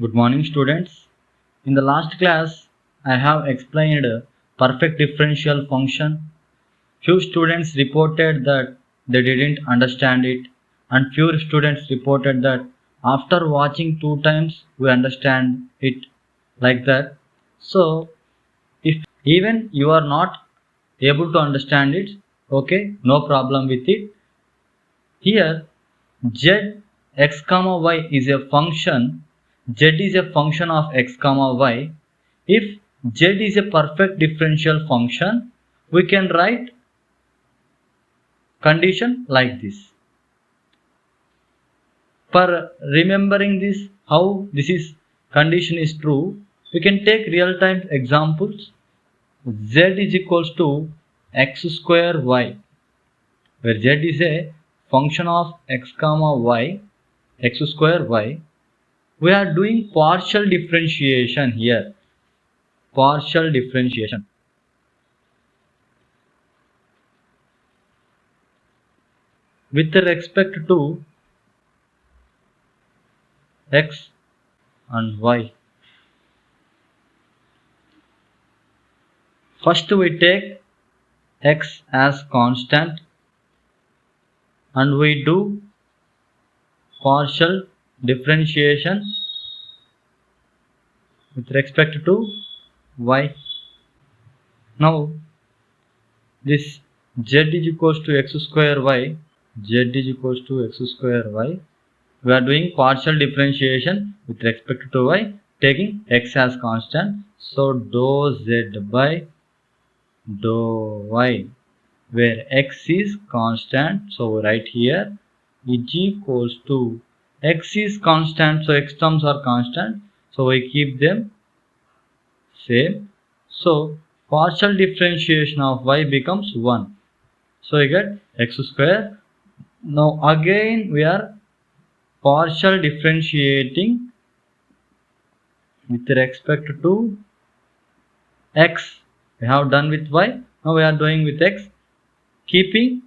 Good morning, students. In the last class, I have explained perfect differential function. Few students reported that they didn't understand it, and few students reported that after watching 2 times we understand it like that. So, if even you are not able to understand it, okay, no problem with it. Here z x comma y is a function. Z is a function of x comma y. If z is a perfect differential function, we can write condition like this. For remembering this, how this is condition is true, we can take real time examples. Z is equals to x square y, where z is a function of x comma y, x square y. We are doing partial differentiation here. Partial differentiation. With respect to x and y. First we take x as constant and we do partial differentiation with respect to y. Now this z is equals to x square y. Z is equals to x square y. We are doing partial differentiation with respect to y, taking x as constant. So dou z by dou y, where x is constant, so write here, is equals to x is constant, so x terms are constant, so we keep them same. So partial differentiation of y becomes 1. So we get x square. Now again we are partial differentiating with respect to x. We have done with y, now we are doing with x, keeping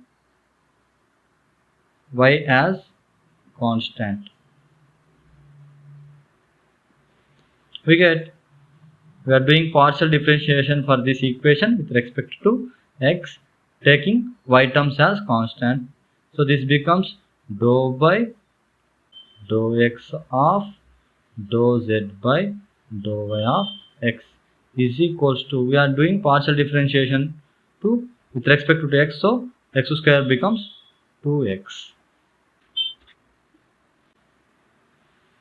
y as constant. We are doing partial differentiation for this equation with respect to x, taking y terms as constant. So this becomes dou by dou x of dou z by dou y of x is equals to, we are doing partial differentiation to with respect to x, so x square becomes 2x.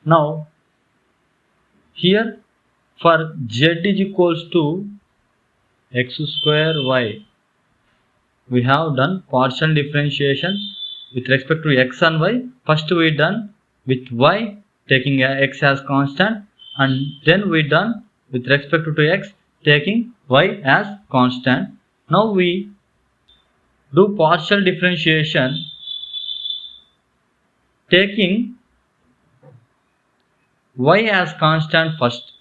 Now here for z is equals to x square y, we have done partial differentiation with respect to x and y. First we done with y, taking x as constant, and then we done with respect to x, taking y as constant. Now we do partial differentiation taking y as constant first.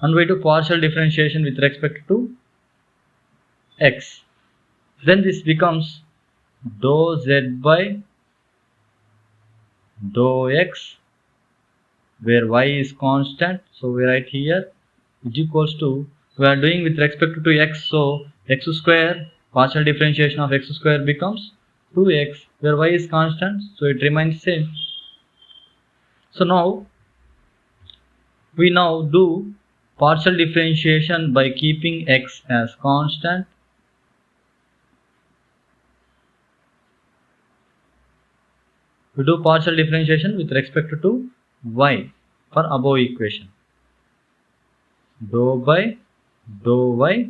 And we do partial differentiation with respect to x. Then this becomes dou z by dou x, where y is constant, so we write here is equals to, we are doing with respect to x, so x square, partial differentiation of x square becomes 2x, where y is constant, so it remains same. So now we now do partial differentiation by keeping x as constant. We do partial differentiation with respect to y for above equation. Dou by dou y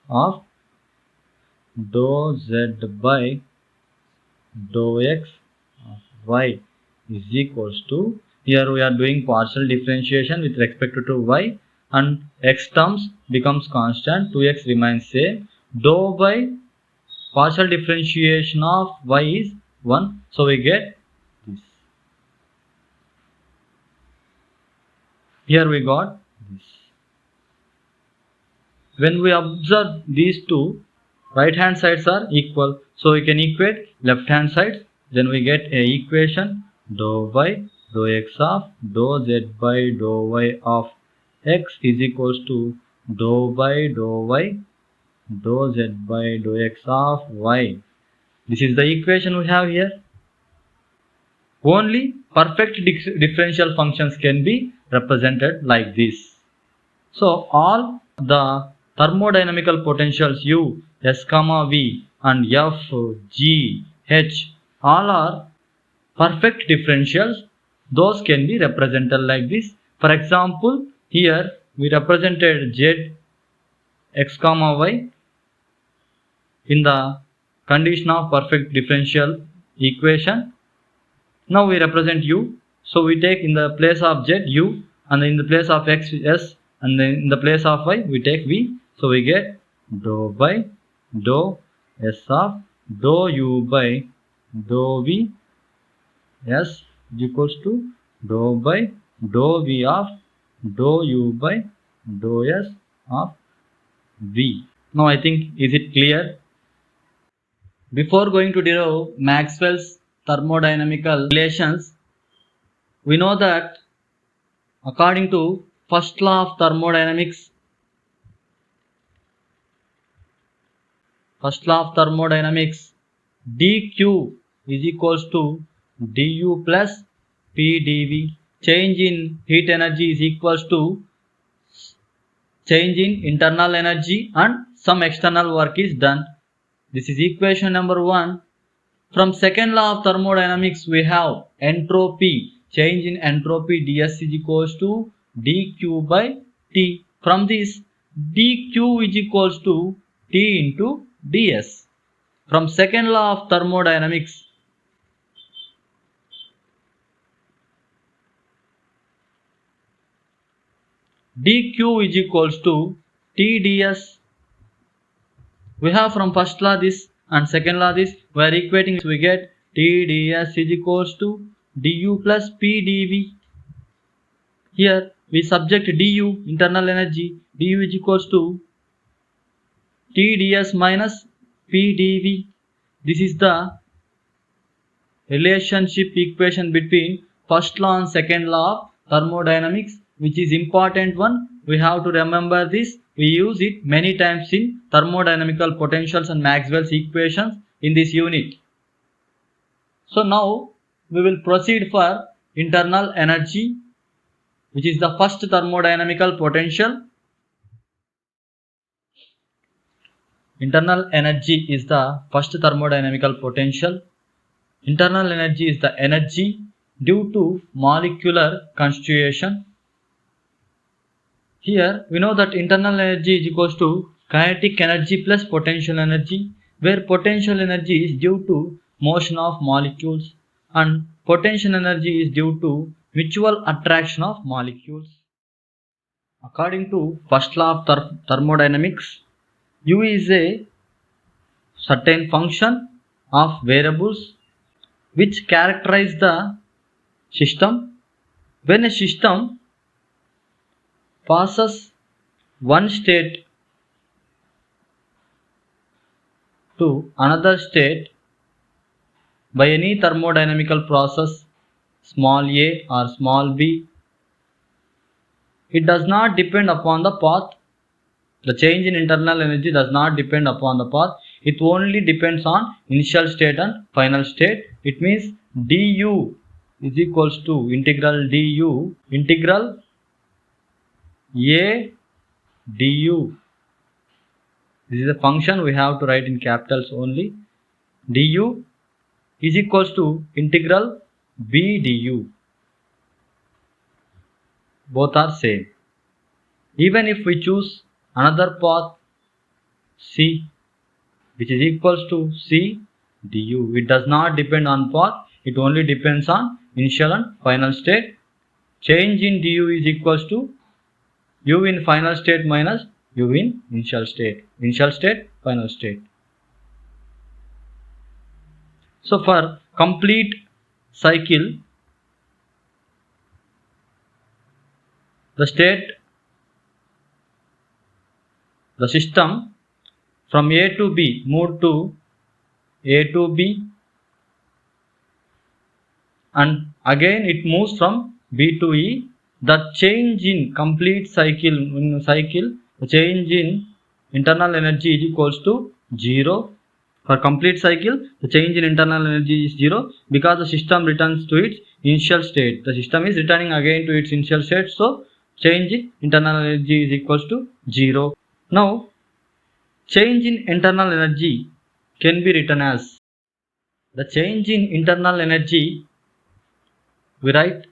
of dou z by dou x of y is equals to, here we are doing partial differentiation with respect to y and x terms becomes constant, 2x remains same. Dou by partial differentiation of y is 1, so we get this. Here we got this. When we observe these two, right hand sides are equal, so we can equate left hand sides then we get a equation dou y dou x of dou z by dou y of x is equals to dou by dou y dou z by dou x of y. This is the equation we have here. Only perfect differential functions can be represented like this. So all the thermodynamical potentials U, S, V and F, G, H all are perfect differentials. Those can be represented like this. For example, here we represented Z, X, Y in the condition of perfect differential equation. Now we represent U. So we take in the place of Z U, and in the place of X S, and then in the place of Y we take V. So we get dou by dou S of dou U by dou V S is equals to dou by dou V of dou U by dou S of V. Now I think, is it clear? Before going to derive Maxwell's thermodynamical relations, we know that according to first law of thermodynamics, dq is equals to du plus pdv. Change in heat energy is equals to change in internal energy and some external work is done. This is equation number 1. From second law of thermodynamics, we have entropy. Change in entropy ds is equals to dq by T. From this, dq is equals to T into ds. From second law of thermodynamics, dq is equals to T ds. We have from first law this and second law this. We are equating, we get T ds is equals to du plus p dv. Here we subject du, internal energy, du is equals to T ds minus p dv. This is the relationship equation between first law and second law of thermodynamics, which is important one. We have to remember this. We use it many times in thermodynamical potentials and Maxwell's equations in this unit. So now we will proceed for internal energy, which is the first thermodynamical potential. Internal energy is the first thermodynamical potential. Internal energy is the energy due to molecular constitution. Here we know that internal energy is equals to kinetic energy plus potential energy, where potential energy is due to motion of molecules and potential energy is due to mutual attraction of molecules. According to first law of thermodynamics, U is a certain function of variables which characterize the system. When a system passes one state to another state by any thermodynamical process, small a or small b, it does not depend upon the path. The change in internal energy does not depend upon the path. It only depends on initial state and final state. It means du is equals to integral du integral a du. This is a function we have to write in capitals only. Du is equals to integral b du. Both are same. Even if we choose another path c, which is equals to c du, it does not depend on path. It only depends on initial and final state. Change in du is equals to u in final state minus u in initial state. Initial state, final state. So for complete cycle, the system from A to B moved to A to B, and again it moves from B to E. The change in complete cycle, the change in internal energy is equals to 0. For complete cycle, the change in internal energy is 0 because the system returns to its initial state. The system is returning again to its initial state, so change in internal energy is equals to 0. Now, change in internal energy can be written as the change in internal energy we write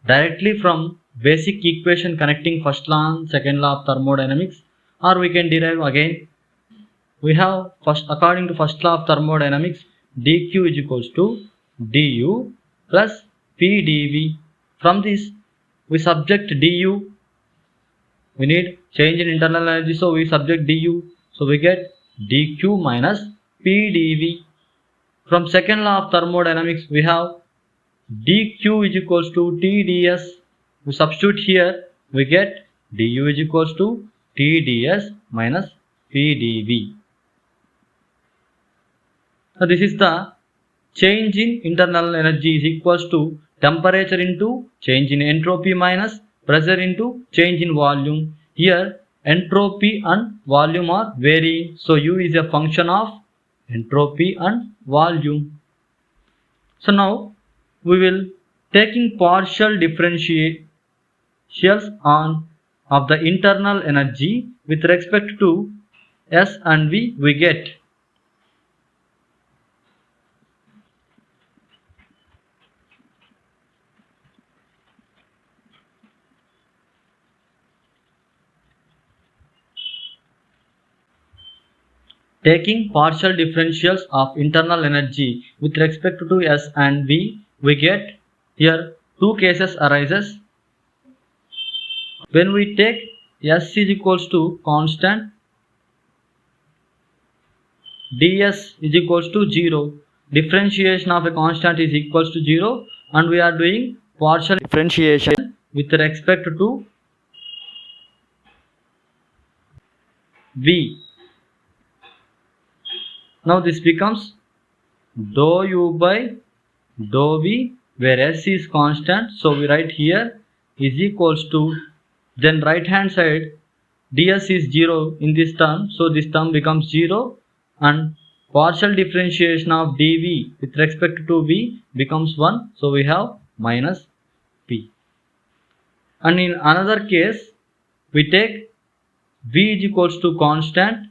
directly from basic equation connecting first law and second law of thermodynamics, or we can derive again. We have first, according to first law of thermodynamics, dq is equals to du plus pdv. From this we subject du, we need change in internal energy, so we subject du, so we get dq minus pdv. From second law of thermodynamics we have dq is equals to tds. We substitute here, we get du is equals to tds minus pdv. So this is the change in internal energy is equals to temperature into change in entropy minus pressure into change in volume. Here entropy and volume are varying, so U is a function of entropy and volume. So now we will taking partial differentials on of the internal energy with respect to S and V, we get taking partial differentials of internal energy with respect to S and V, we get here two cases arises. When we take S is equals to constant, ds is equals to 0. Differentiation of a constant is equals to 0, and we are doing partial differentiation with respect to V. Now this becomes dou U by dou V, where S is constant, so we write here is equals to, then right hand side ds is 0 in this term, so this term becomes 0, and partial differentiation of dv with respect to V becomes 1, so we have minus P. And in another case we take V is equals to constant,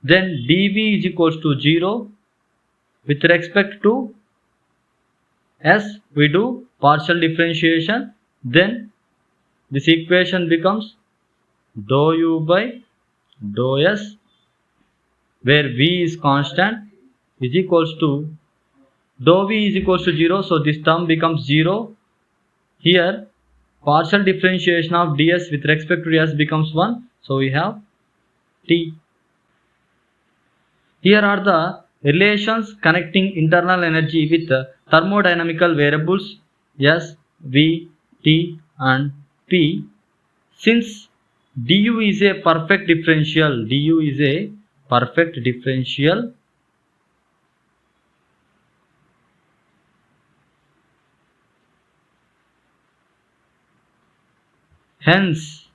then dv is equals to 0. With respect to S we do partial differentiation, then this equation becomes dou U by dou S, where V is constant, is equals to dou V is equals to 0, so this term becomes 0. Here partial differentiation of ds with respect to S becomes 1, so we have T. Here are the relations connecting internal energy with thermodynamical variables S, V, T and P. Since du is a perfect differential, hence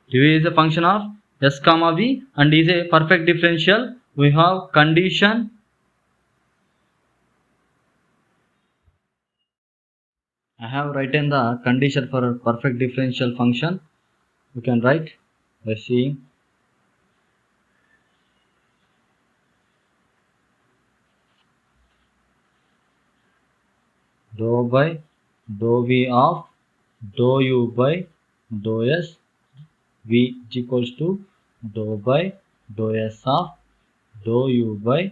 du is a function of S comma V and is a perfect differential. We have condition I have written the condition for a perfect differential function. We can write by seeing dou by dou V of dou U by dou S, V is equals to dou by dou S of dou U by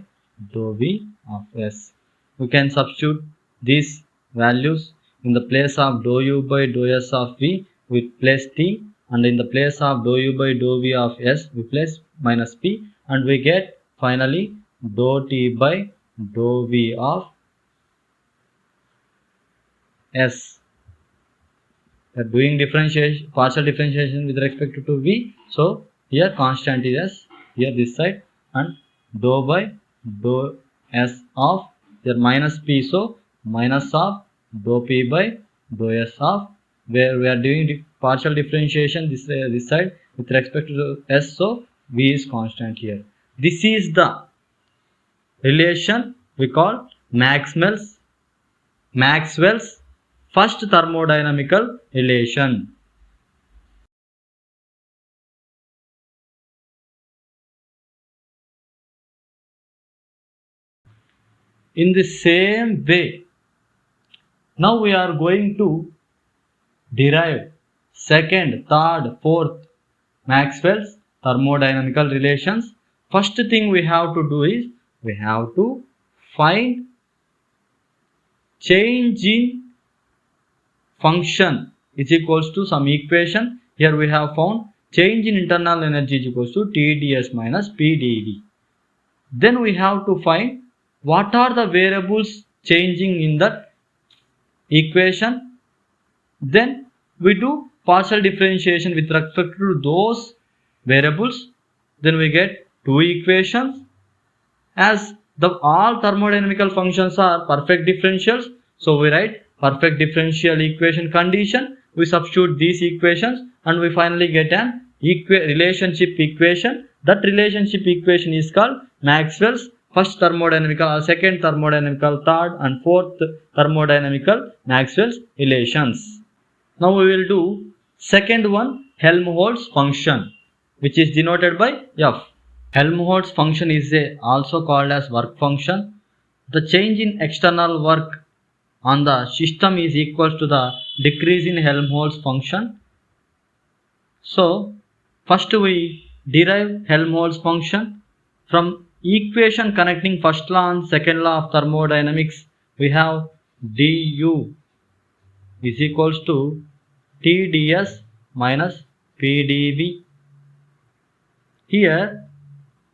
dou V of S. We can substitute these values in the place of dou U by dou S of V, we place T, and in the place of dou U by dou V of S we place minus P, and we get finally dou T by dou V of S. We are doing differentiation, partial differentiation with respect to V, so here constant is S. here this side, and dou by dou s of here minus p, so minus of dou p by dou s of, where we are doing partial differentiation this side with respect to s, so v is constant here. This is the relation we call Maxwell's first thermodynamical relation. In the same way, now we are going to derive second, third, fourth Maxwell's thermodynamical relations. First thing we have to do is we have to find change in function is equals to some equation. Here we have found change in internal energy is equals to TdS minus PdV. Then we have to find what are the variables changing in that equation. Then we do partial differentiation with respect to those variables. Then we get two equations. As the all thermodynamical functions are perfect differentials, so we write perfect differential equation condition. We substitute these equations and we finally get an relationship equation. That relationship equation is called Maxwell's first thermodynamical, second thermodynamical, third and fourth thermodynamical Maxwell's relations. Now we will do second one, Helmholtz function, which is denoted by F. Helmholtz function is also called as work function. The change in external work on the system is equal to the decrease in Helmholtz function. So first we derive Helmholtz function from equation connecting first law and second law of thermodynamics. We have du is equals to Tds minus Pdv. Here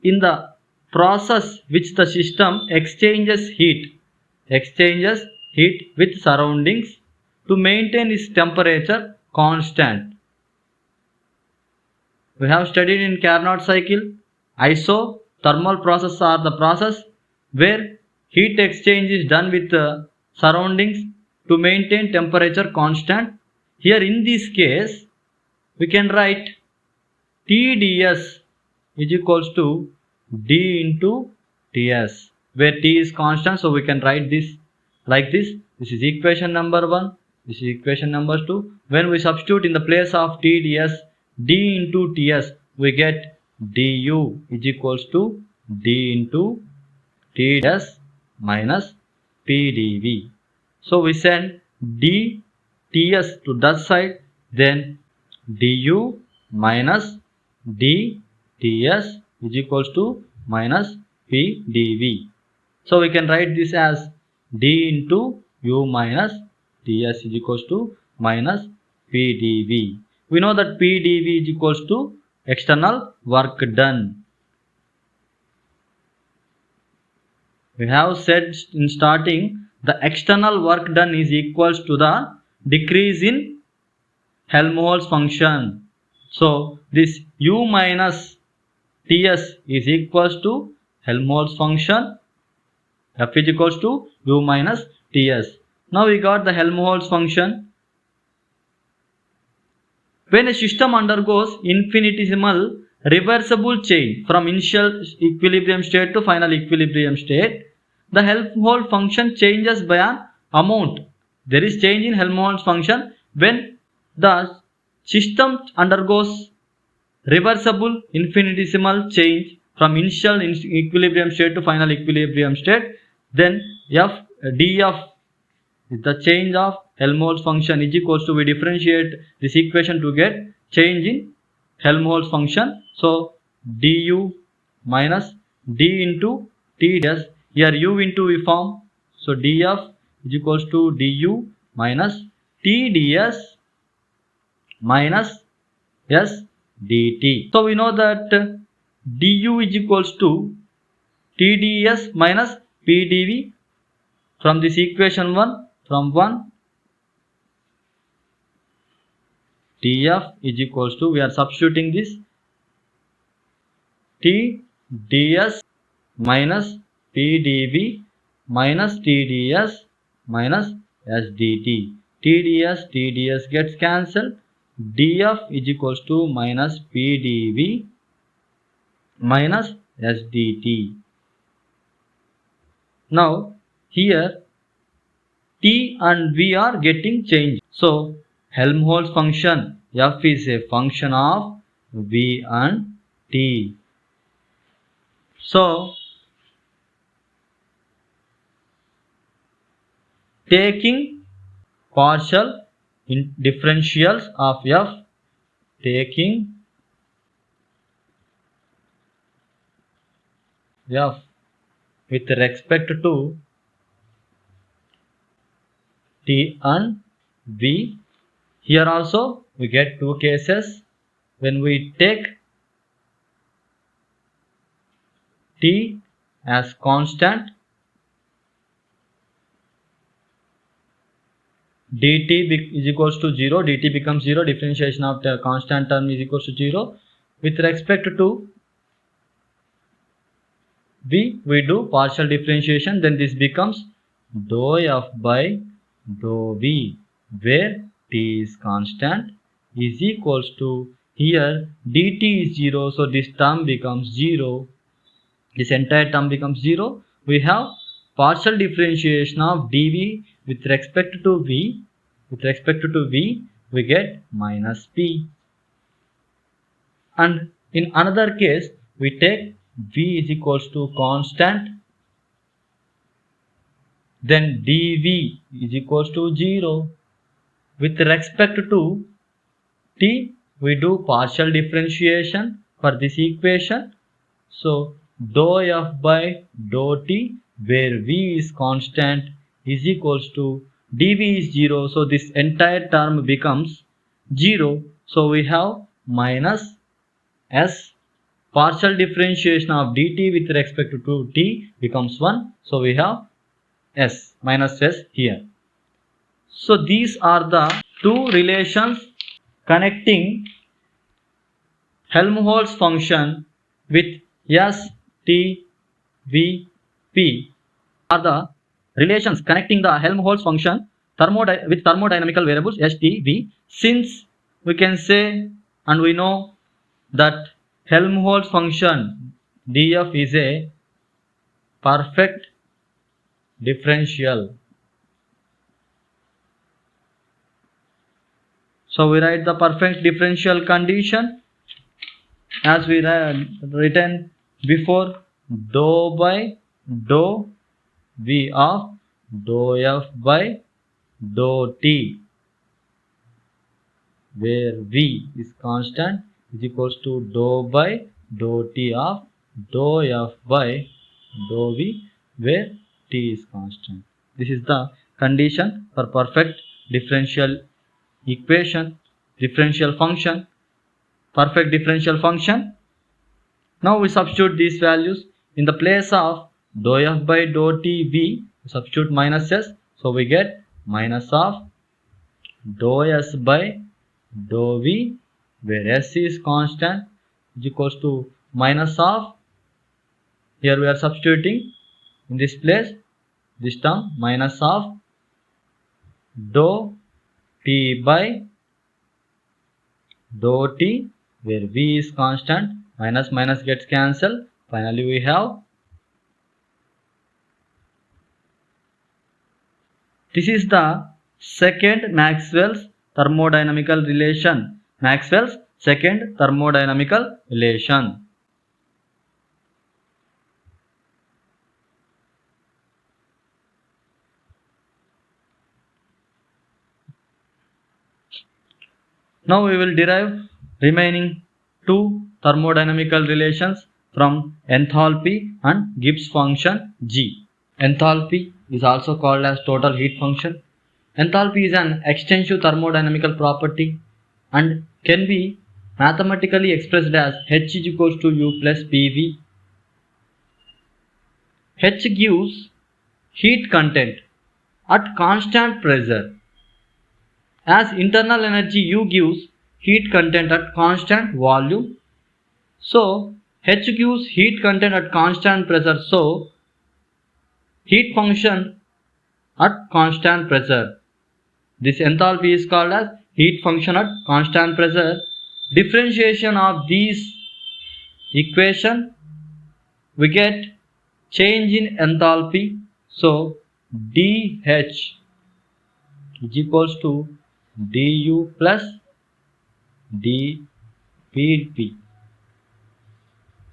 in the process which the system exchanges heat with surroundings to maintain its temperature constant. We have studied in Carnot cycle, isothermal processes are the process where heat exchange is done with surroundings to maintain temperature constant. Here in this case we can write Tds is equals to d into Ts, where T is constant, so we can write this like this. This is equation number 1, this is equation number 2. When we substitute in the place of Tds d into Ts, we get du is equals to d into Ts minus Pdv. So we send dTs to that side, then du minus dTs is equals to minus Pdv. So we can write this as d into u minus Ts is equals to minus Pdv. We know that Pdv is equals to external work done. We have said in starting the external work done is equals to the decrease in Helmholtz function. So this u minus Ts is equals to Helmholtz function. F is equals to u minus Ts. Now we got the Helmholtz function. When a system undergoes infinitesimal reversible change from initial equilibrium state to final equilibrium state, the Helmholtz function changes by an amount. There is change in Helmholtz function when the system undergoes reversible infinitesimal change from initial equilibrium state to final equilibrium state. Then df is the change of Helmholtz function is equals to, we differentiate this equation to get change in Helmholtz function. So du minus d into Tds, here u into we form, so df is equals to du minus Tds minus s dt. So we know that du is equals to Tds minus Pdv from this equation 1, from 1 df is equals to, we are substituting this T ds minus P dV minus TdS minus SDT. TdS gets cancelled. dF is equals to minus P dV minus SDT. Now here T and V are getting changed. So Helmholtz function F is a function of V and T. So taking partial differentials of F, taking F with respect to T and V. Here also we get two cases. When we take T as constant, dt is equals to 0, dt becomes 0, differentiation of the constant term is equals to 0. With respect to V, we do partial differentiation, then this becomes dou F by dou V, where T is constant, is equals to, here dt is 0, so this term becomes 0, this entire term becomes 0. We have partial differentiation of dV with respect to V. With respect to V, we get minus P. And in another case, we take V is equals to constant, then dV is equals to 0. With respect to T, we do partial differentiation for this equation. So dou F by dou T, where V is constant, is equals to dV is 0. So this entire term becomes 0. So we have minus S. Partial differentiation of dt with respect to T becomes 1. So we have S, minus S here. So these are the two relations connecting Helmholtz function with S, T, V, P are the relations connecting the Helmholtz function with thermodynamical variables S, T, V. Since we can say and we know that Helmholtz function dF is a perfect differential. So we write the perfect differential condition as we written before, dou by dou V of dou F by dou T, where V is constant, is equals to dou by dou T of dou F by dou V, where T is constant. This is the condition for perfect differential equation, differential function, perfect differential function. Now we substitute these values in the place of dou F by dou T V, substitute minus S. So we get minus of dou S by dou V, where S is constant, is equals to minus of, here we are substituting in this place this term, minus of dou T by dou T, where V is constant, minus minus gets cancelled. Finally we have, this is the second Maxwell's thermodynamical relation. Maxwell's second thermodynamical relation. Now we will derive remaining two thermodynamical relations from enthalpy and Gibbs function G. Enthalpy is also called as total heat function. Enthalpy is an extensive thermodynamical property and can be mathematically expressed as H is equals to U plus PV. H gives heat content at constant pressure, as internal energy U gives heat content at constant volume. So H gives heat content at constant pressure. So, heat function at constant pressure. This enthalpy is called as heat function at constant pressure. Differentiation of these equation, we get change in enthalpy. So, dH is equals to du plus dPdV.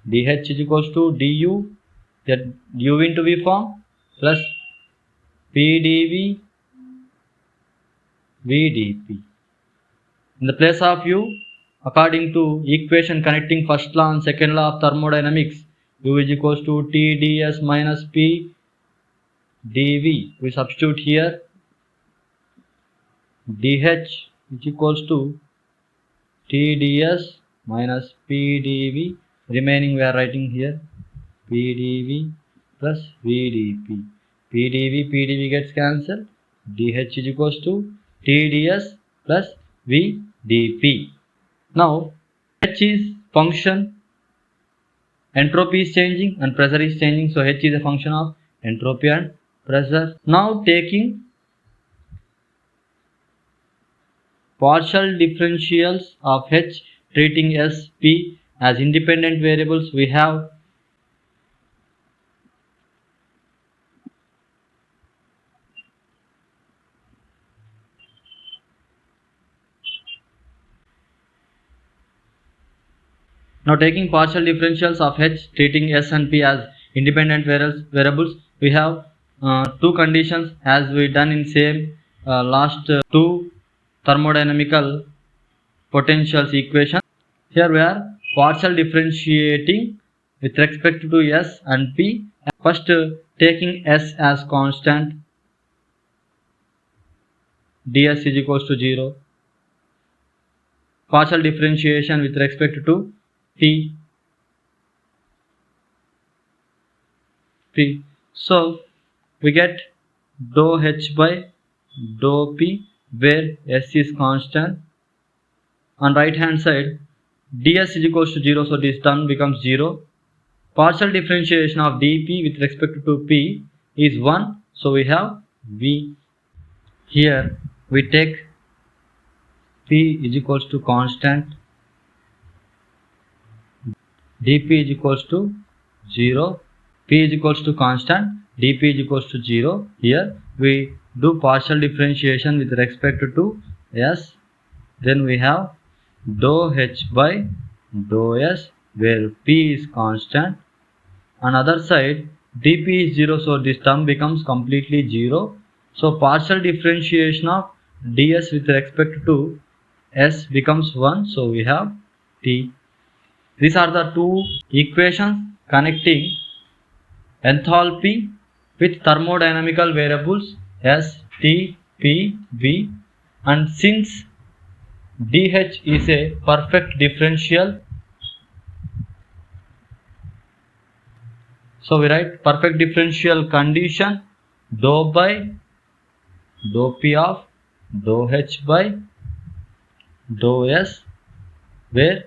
dH is equals to du, that u into v form, plus pdv vdP. In the place of u, according to equation connecting first law and second law of thermodynamics, u is equals to Tds minus P dV. We substitute here dH is equals to Tds minus Pdv. Remaining we are writing here Pdv plus VdP. Pdv gets cancelled. dH is equals to Tds plus VdP. Now H is function, entropy is changing and pressure is changing. So H is a function of entropy and pressure. Now taking partial differentials of H, treating S, P as independent variables, we have now taking partial differentials of H, treating S and P as independent variables, we have two conditions as we done in same last two thermodynamical potentials equation. Here we are partial differentiating with respect to S and P. First taking S as constant, ds is equals to 0. Partial differentiation with respect to P. So we get dou H by dou P, where S is constant. On right hand side, ds is equals to 0, so this term becomes 0. Partial differentiation of dP with respect to P is 1, so we have V. Here we take P is equals to constant, dP is equals to 0, P is equals to constant, dP is equals to 0. Here we do partial differentiation with respect to S, then we have dou H by dou S, where P is constant. On other side, dP is 0, so this term becomes completely 0. So partial differentiation of ds with respect to S becomes 1, so we have T. These are the two equations connecting enthalpy with thermodynamical variables S, T, P, V, and since dH is a perfect differential, so we write perfect differential condition dou by dou P of dou H by dou S, where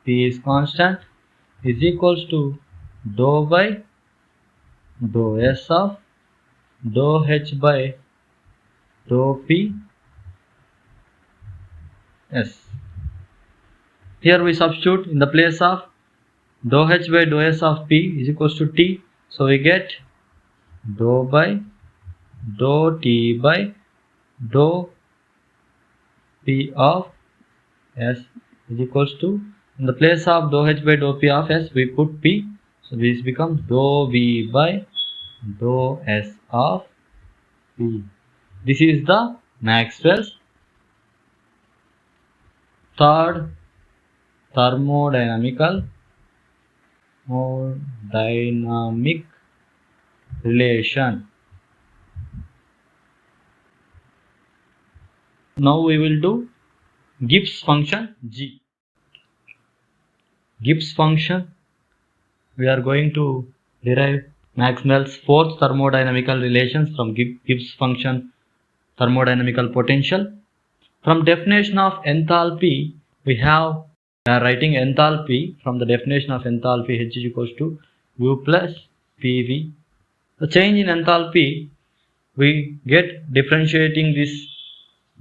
P is constant, is equals to dou by dou S of dou H by dou P S. Here we substitute in the place of dou H by dou S of P is equals to T, so we get dou by dou T by dou P of S is equals to, in the place of dou H by dou P of S we put P, so this becomes dou V by dou S of P. This is the Maxwell's third thermodynamic relation. Now we will do Gibbs function G. Gibbs function, we are going to derive Maxwell's fourth thermodynamical relations from Gibbs function thermodynamical potential. From definition of enthalpy, we have We are writing enthalpy from the definition of enthalpy. H is equals to U plus PV. The change in enthalpy, we get differentiating this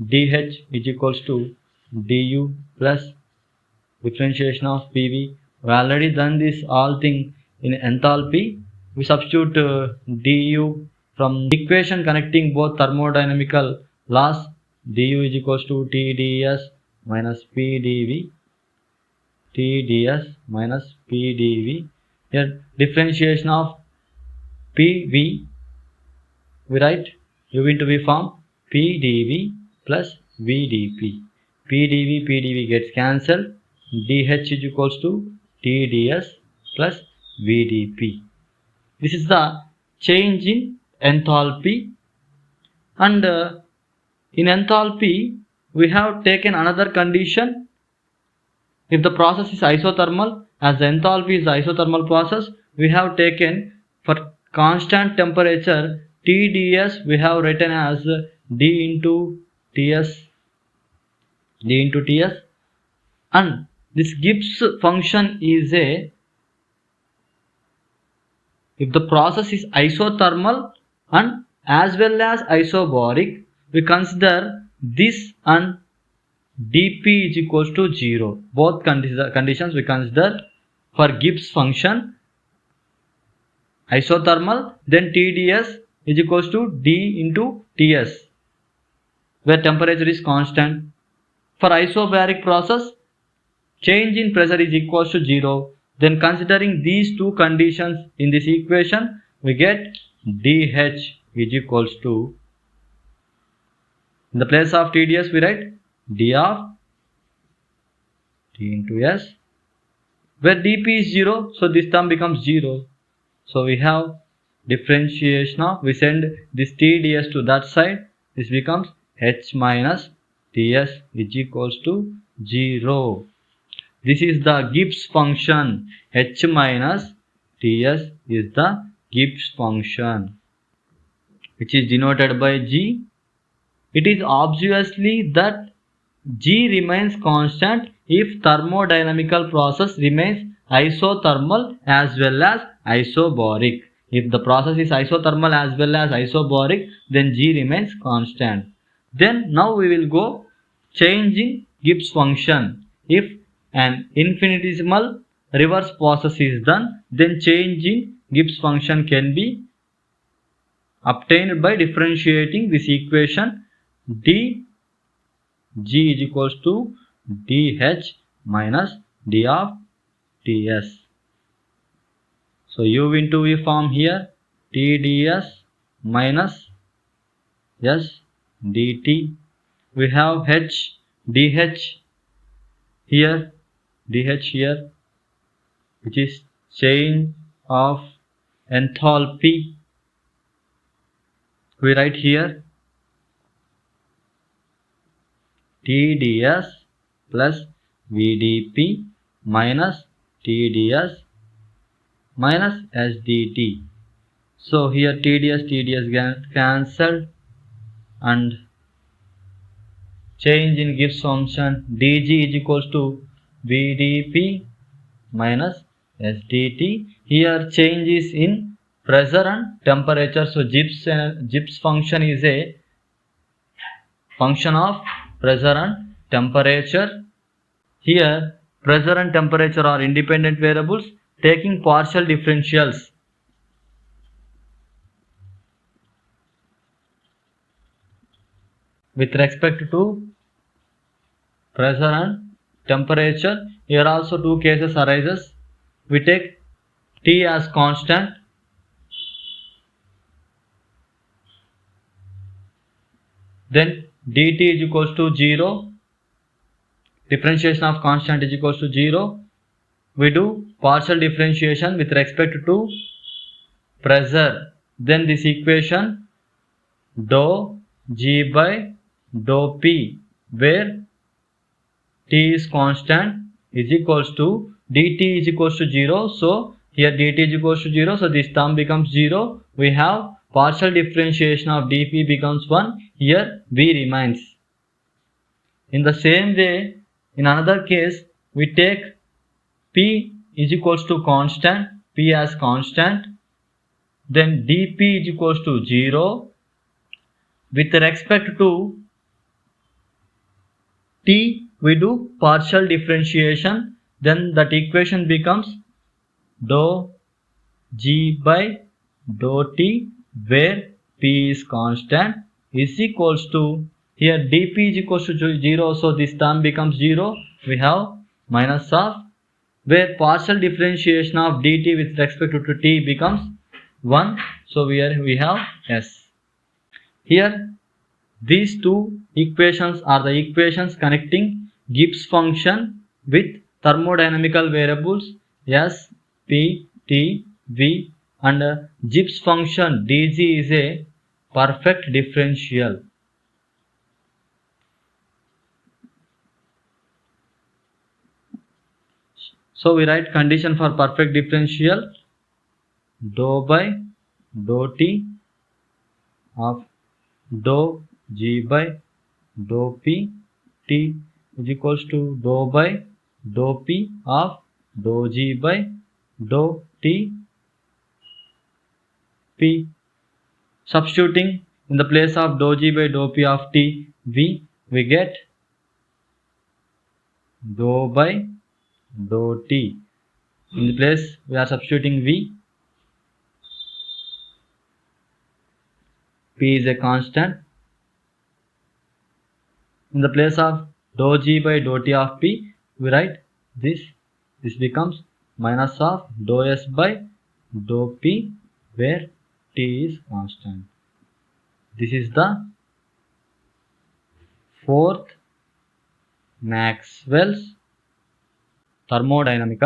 dH is equals to du plus differentiation of PV. We already done this all thing in enthalpy. We substitute du from equation connecting both thermodynamical laws. Du is equals to TdS minus PdV. TdS minus PdV. Here differentiation of PV, we write U into V form PdV plus VdP. PdV gets cancelled. dH is equals to TdS plus VdP. This is the change in enthalpy. And in enthalpy, we have taken another condition. If the process is isothermal, as the enthalpy is the isothermal process, we have taken for constant temperature TdS, we have written as d into Ts, and this Gibbs function is a, if the process is isothermal and as well as isobaric, we consider this and dP is equals to 0. Both conditions we consider for Gibbs function isothermal, then TdS is equals to d into Ts, where temperature is constant. For isobaric process, change in pressure is equals to 0. Then considering these two conditions in this equation, we get dH is equals to, in the place of TdS we write d of T into S, where dP is 0, so this term becomes 0. So we have differentiation of, we send this TdS to that side, this becomes H minus Ts is equals to 0. This is the Gibbs function. H minus Ts is the Gibbs function, which is denoted by G. It is obviously that G remains constant if thermodynamical process remains isothermal as well as isobaric. If the process is isothermal as well as isobaric, then G remains constant. Then now we will go changing Gibbs function. If an infinitesimal reverse process is done, then change in Gibbs function can be obtained by differentiating this equation d G is equals to dH minus d of Ts. So U into V form here TdS minus S dt. We have H dH here, which is change of enthalpy. We write here TdS plus VdP minus TdS minus SdT. So here TdS get cancelled, and change in Gibbs function dG is equals to VdP minus SdT. Here change is in pressure and temperature. So Gibbs function is a function of pressure and temperature. Here pressure and temperature are independent variables taking partial differentials. With respect to pressure and temperature, here also two cases arises. We take T as constant, then dt is equals to 0, differentiation of constant is equals to 0. We do partial differentiation with respect to pressure, then this equation dou G by dou P, where T is constant, is equals to dt is equals to 0. So here dt is equals to 0, so this term becomes 0. We have partial differentiation of dP becomes 1. Here V remains. In the same way, in another case, we take P is equals to constant, P as constant, then dP is equals to 0. With respect to T, we do partial differentiation, then that equation becomes dou G by dou T, where P is constant, is equals to, here dP is equals to 0, so this term becomes 0. We have minus of, where partial differentiation of dt with respect to t becomes 1, so here we have S. Here these two equations are the equations connecting Gibbs function with thermodynamical variables S, P, T, V, and Gibbs function dg is a perfect differential. So we write condition for perfect differential, dou by dou T of dou G by dou P T is equals to dou by dou P of dou G by dou T P. Substituting in the place of dou G by dou P of T V, we get dou by dou T. In the place we are substituting V. P is a constant. In the place of dou G by dou T of P, we write this. This becomes minus of dou S by dou P, where T is constant. This is the fourth Maxwell's thermodynamic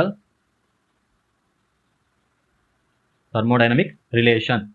relation.